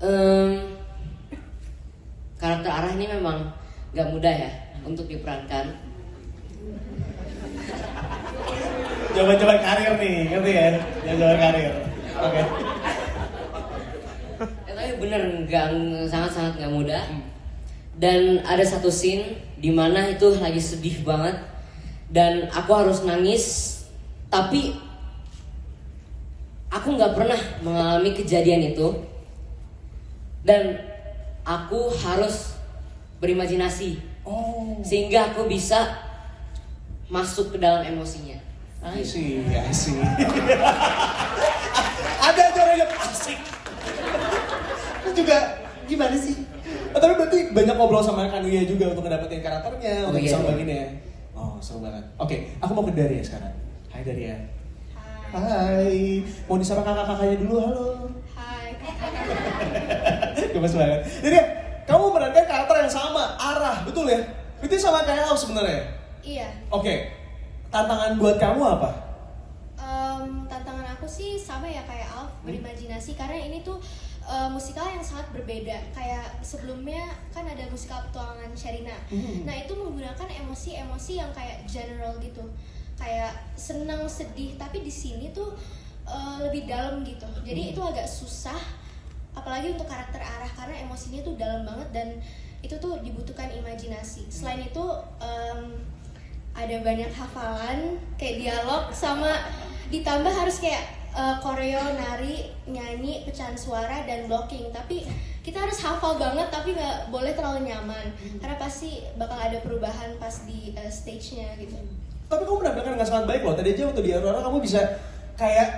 Em, Karakter Arah ini memang gak mudah ya untuk diperankan. Jaman-jaman karir nih, ngerti ya? Jaman-jaman karir. Oke. Tapi bener sangat-sangat gak mudah. Dan ada satu scene di mana itu lagi sedih banget dan aku harus nangis, tapi aku nggak pernah mengalami kejadian itu dan aku harus berimajinasi sehingga aku bisa masuk ke dalam emosinya. Asik. Ada yang asik. Itu juga gimana sih? Tapi berarti banyak ngobrol sama Kanuya juga untuk ngedapetin karakternya, untuk bisa ngebagiinnya. Oh, seru banget. Oke, aku mau ke Daria sekarang. Hai Daria. Hai. Mau disapa kakak-kakaknya dulu, halo. Hai. Gemes banget. Daria, kamu memerankan karakter yang sama, Arah, betul ya? Itu sama kayak Al sebenarnya? Iya. Oke. Tantangan buat kamu apa? Tantangan aku sih sama ya kayak Alf, berimajinasi karena ini tuh musikal yang sangat berbeda. Kayak sebelumnya kan ada musikal petualangan Sherina. Nah itu menggunakan emosi-emosi yang kayak general gitu, kayak senang, sedih. Tapi di sini tuh lebih dalam gitu. Jadi itu agak susah, apalagi untuk karakter Arah karena emosinya tuh dalam banget dan itu tuh dibutuhkan imajinasi. Selain itu ada banyak hafalan, kayak dialog sama ditambah harus kayak koreo, nari, nyanyi, pecahan suara, dan blocking. Tapi kita harus hafal banget tapi nggak boleh terlalu nyaman karena pasti bakal ada perubahan pas di stage-nya gitu. Tapi kamu menampilkan dengan sangat baik loh. Tadi aja waktu di Aurora kamu bisa kayak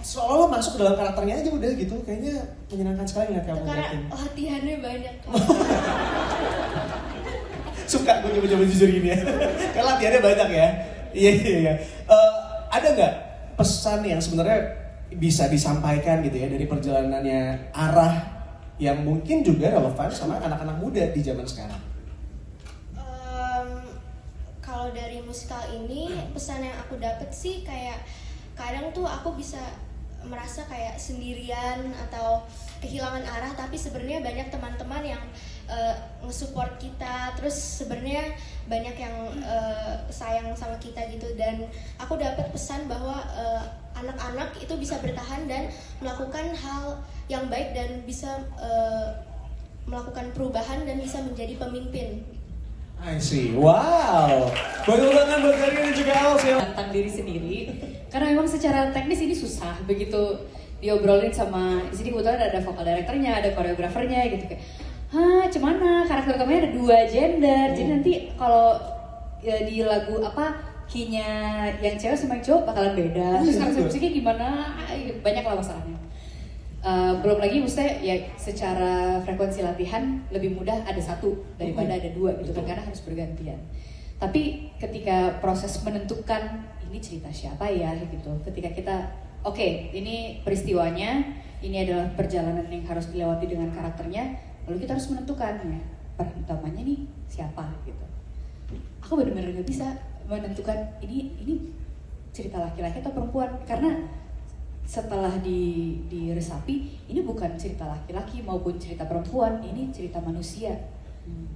seolah-olah masuk ke dalam karakternya aja udah gitu. Kayaknya menyenangkan sekali ngeliat kamu. Karena latihannya banyak. Suka gue coba-coba jujur gini ya. Karena latihannya banyak ya. Iya. Ada nggak pesan yang sebenarnya bisa disampaikan gitu ya dari perjalanannya Arah yang mungkin juga relevan sama anak-anak muda di zaman sekarang? Kalau dari musikal ini pesan yang aku dapet sih kayak kadang tuh aku bisa merasa kayak sendirian atau kehilangan arah, tapi sebenarnya banyak teman-teman yang nge-support kita, terus sebenarnya banyak yang sayang sama kita gitu. Dan aku dapat pesan bahwa anak-anak itu bisa bertahan dan melakukan hal yang baik dan bisa melakukan perubahan dan bisa menjadi pemimpin. I see, wow. Bagi ulangan buat kalian juga Al sih. Tentang diri sendiri, karena memang secara teknis ini susah begitu diobrolin sama di sini kebetulan ada vokal directornya, ada koreografernya gitu kayak, cuman karakter utamanya ada 2 gender, jadi nanti kalau di lagu apa key-nya yang cewek sama yang cowok bakalan beda, terus karakter musiknya gimana, banyak lah masalahnya. Belum lagi maksudnya ya secara frekuensi latihan lebih mudah ada 1 daripada ada 2 gitu kan, karena harus bergantian. Tapi ketika proses menentukan ini cerita siapa ya gitu, ketika kita oke, ini peristiwanya, ini adalah perjalanan yang harus dilewati dengan karakternya, lalu kita harus menentukan ya peran utamanya nih siapa gitu. Aku benar-benar gak bisa menentukan ini cerita laki-laki atau perempuan, karena setelah diresapi ini bukan cerita laki-laki maupun cerita perempuan, ini cerita manusia.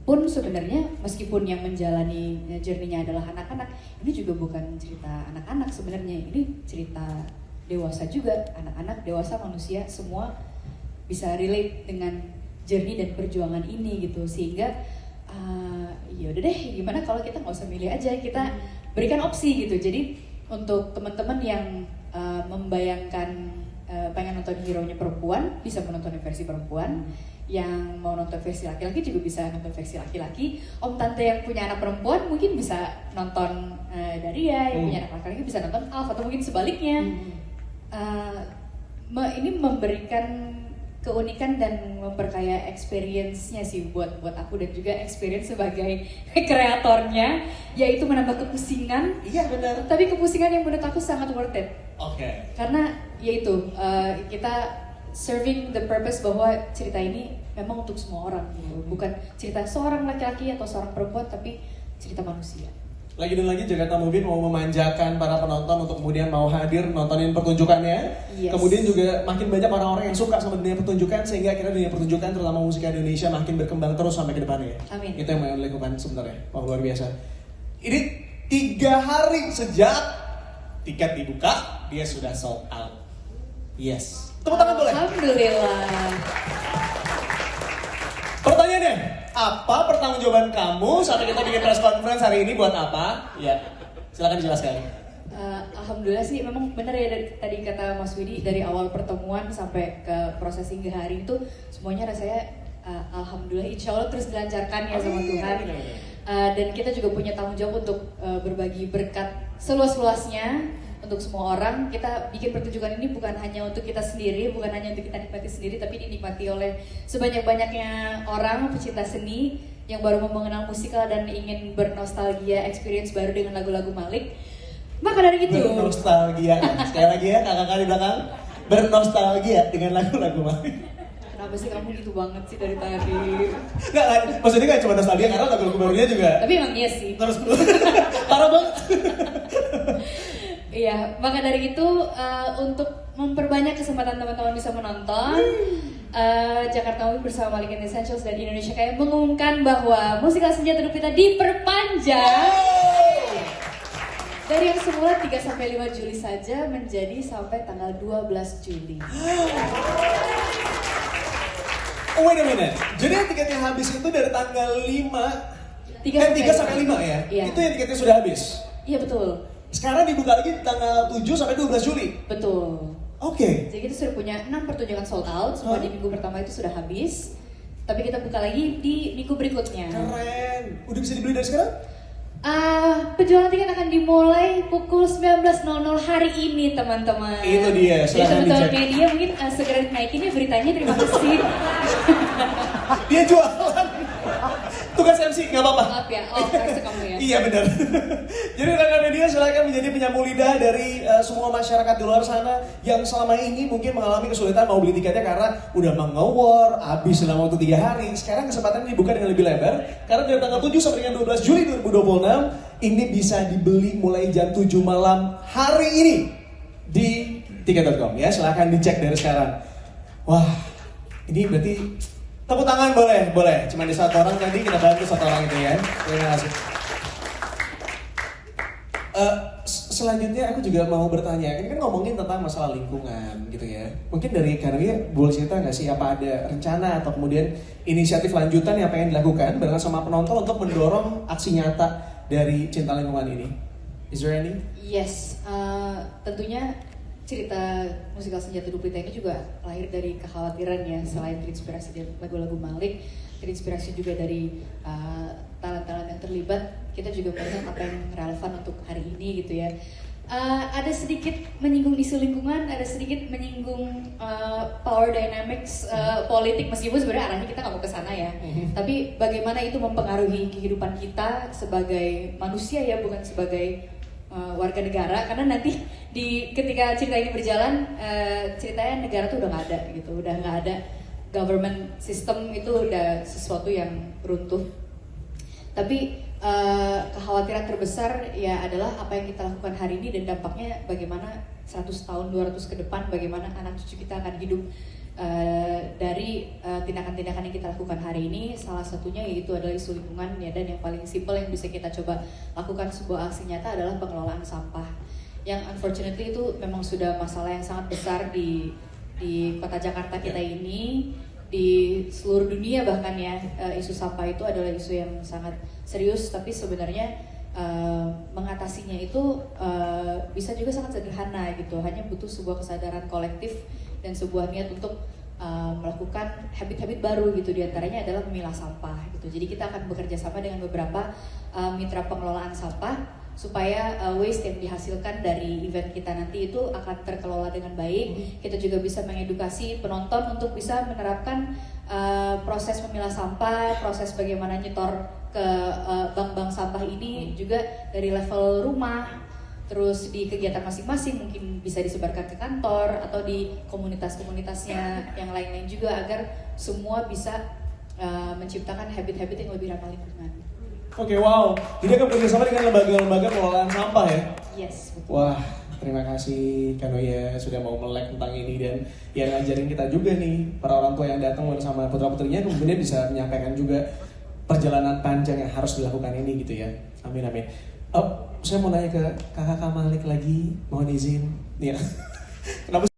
Pun sebenarnya meskipun yang menjalani journey-nya adalah anak-anak, ini juga bukan cerita anak-anak sebenarnya, ini cerita dewasa juga, anak-anak, dewasa, manusia, semua bisa relate dengan journey dan perjuangan ini gitu. Sehingga ya udah deh, gimana kalau kita nggak usah milih aja, kita berikan opsi gitu. Jadi untuk teman-teman yang membayangkan pengen nonton hero-nya perempuan, bisa menonton versi perempuan. Yang mau nonton versi laki-laki juga bisa nonton versi laki-laki. Om tante yang punya anak perempuan mungkin bisa nonton Daria, yang punya anak laki-laki bisa nonton Alf, atau mungkin sebaliknya. Ini memberikan keunikan dan memperkaya experience-nya sih buat aku, dan juga experience sebagai kreatornya, yaitu menambah kepusingan. Iya benar. Tapi kepusingan yang menurut aku sangat worth it. Oke. Karena yaitu kita serving the purpose bahwa cerita ini memang untuk semua orang gitu. Bukan cerita seorang laki-laki atau seorang perempuan, tapi cerita manusia. Lagi dan lagi Jakarta Movie mau memanjakan para penonton untuk kemudian mau hadir nontonin pertunjukannya. Yes. Kemudian juga makin banyak orang-orang yang suka sama dunia pertunjukan sehingga akhirnya dunia pertunjukan terutama musik Indonesia makin berkembang terus sampai ke depannya. Amin. Itu yang mau dilakukan sebenarnya. Wah, luar biasa. Ini 3 hari sejak tiket dibuka, dia sudah sold out. Yes. Tepuk tangan boleh? Alhamdulillah. Pertanyaannya, apa pertanggungjawaban kamu sampai kita bikin press conference hari ini buat apa? Ya, silakan dijelaskan. Alhamdulillah sih memang benar ya dari tadi kata Mas Widi, dari awal pertemuan sampai ke proses hingga hari itu semuanya rasanya alhamdulillah insya Allah terus dilancarkan ya sama Tuhan. Dan kita juga punya tanggung jawab untuk berbagi berkat seluas-luasnya untuk semua orang. Kita bikin pertunjukan ini bukan hanya untuk kita sendiri, bukan hanya untuk kita nikmati sendiri, tapi dinikmati oleh sebanyak-banyaknya orang pecinta seni yang baru mau mengenal musikal dan ingin bernostalgia experience baru dengan lagu-lagu Malik. Maka dari itu Bernostalgia. Sekali lagi ya kakak-kakak di belakang. Bernostalgia dengan lagu-lagu Malik. kenapa sih kamu gitu banget sih dari tadi? Nggak, maksudnya kan cuma nostalgia karena lagu-lagu barunya juga. Tapi emang iya sih. Terus parah banget. Iya, maka dari itu untuk memperbanyak kesempatan teman-teman bisa menonton, Jakarta Movie bersama Malik and Essentials dan Indonesia Kaya mengumumkan bahwa musikal Senja Teduh Pita diperpanjang dari yang semula 3-5 Juli saja menjadi sampai tanggal 12 Juli. Oh, wait a minute. Jadi yang tiketnya habis itu dari tanggal 5 3 sampai 5 ya? Iya. Itu yang tiketnya sudah habis? Iya betul. Sekarang dibuka lagi tanggal 7 sampai 12 Juli? Betul. Oke. Jadi kita sudah punya 6 pertunjukan sold out, semua di minggu pertama itu sudah habis. Tapi kita buka lagi di minggu berikutnya. Keren. Udah bisa dibeli dari sekarang? Penjualan tiket akan dimulai pukul 19.00 hari ini teman-teman. Itu dia, Jadi silahkan teman-teman dicek. media mungkin segera naikin ya beritanya, terima kasih. Dia jualan. Tugas MC, nggak apa-apa. Maaf ya, oh kasih kamu ya. Iya benar. Jadi rekan media silakan menjadi penyambung lidah dari semua masyarakat di luar sana yang selama ini mungkin mengalami kesulitan mau beli tiketnya karena udah mengawar, habis dalam waktu 3 hari. Sekarang kesempatan ini dibuka dengan lebih lebar karena dari tanggal 7 sampai dengan 12 Juli 2026 ini bisa dibeli mulai jam 7 malam hari ini di tiket.com ya. Silakan dicek dari sekarang. Wah, ini berarti tepuk tangan boleh. Cuma di satu orang tadi kita bantu satu orang itu ya. Terima kasih. Selanjutnya aku juga mau bertanya, ini kan ngomongin tentang masalah lingkungan gitu ya. Mungkin dari Karya boleh cerita nggak sih apa ada rencana atau kemudian inisiatif lanjutan yang pengen dilakukan bareng sama penonton untuk mendorong aksi nyata dari cinta lingkungan ini? Is there any? Yes, tentunya cerita musikal Senja Teduh Pita ini juga lahir dari kekhawatiran ya, selain terinspirasi dari lagu-lagu Malik, terinspirasi juga dari talent-talent yang terlibat. Kita juga melihat apa yang relevan untuk hari ini gitu ya. Ada sedikit menyinggung isu lingkungan, ada sedikit menyinggung power dynamics politik, meskipun sebenarnya arahnya kita nggak mau ke sana ya. Tapi bagaimana itu mempengaruhi kehidupan kita sebagai manusia ya, bukan sebagai warga negara, karena nanti ketika cerita ini berjalan, ceritanya negara tuh udah nggak ada gitu, udah nggak ada government system, itu udah sesuatu yang runtuh. Tapi kekhawatiran terbesar ya adalah apa yang kita lakukan hari ini dan dampaknya bagaimana 100 tahun, 200 ke depan, bagaimana anak cucu kita akan hidup dari tindakan-tindakan yang kita lakukan hari ini. Salah satunya yaitu adalah isu lingkungan ya, dan yang paling simpel yang bisa kita coba lakukan sebuah aksi nyata adalah pengelolaan sampah, yang unfortunately itu memang sudah masalah yang sangat besar di kota Jakarta kita ini, di seluruh dunia bahkan ya. Isu sampah itu adalah isu yang sangat serius, tapi sebenarnya mengatasinya itu bisa juga sangat sederhana gitu, hanya butuh sebuah kesadaran kolektif dan sebuah niat untuk melakukan habit-habit baru gitu, diantaranya adalah memilah sampah gitu. Jadi kita akan bekerja sama dengan beberapa mitra pengelolaan sampah supaya waste yang dihasilkan dari event kita nanti itu akan terkelola dengan baik. Kita juga bisa mengedukasi penonton untuk bisa menerapkan proses memilah sampah, proses bagaimana nyetor ke bank-bank sampah ini juga dari level rumah, terus di kegiatan masing-masing mungkin bisa disebarkan ke kantor atau di komunitas-komunitasnya yang lain-lain juga, agar semua bisa menciptakan habit-habit yang lebih ramah lingkungan. Oke, wow. Jadi akan bekerjasama dengan lembaga-lembaga pengelolaan sampah ya? Yes, betul. Wah, terima kasih Kanoya sudah mau melek tentang ini dan yang ngajarin kita juga nih para orang tua yang datang bersama putra putrinya kemudian bisa menyampaikan juga perjalanan panjang yang harus dilakukan ini gitu ya. Amin amin. Saya mau nanya ke kakak Malik lagi, mohon izin. Ya. Kenapa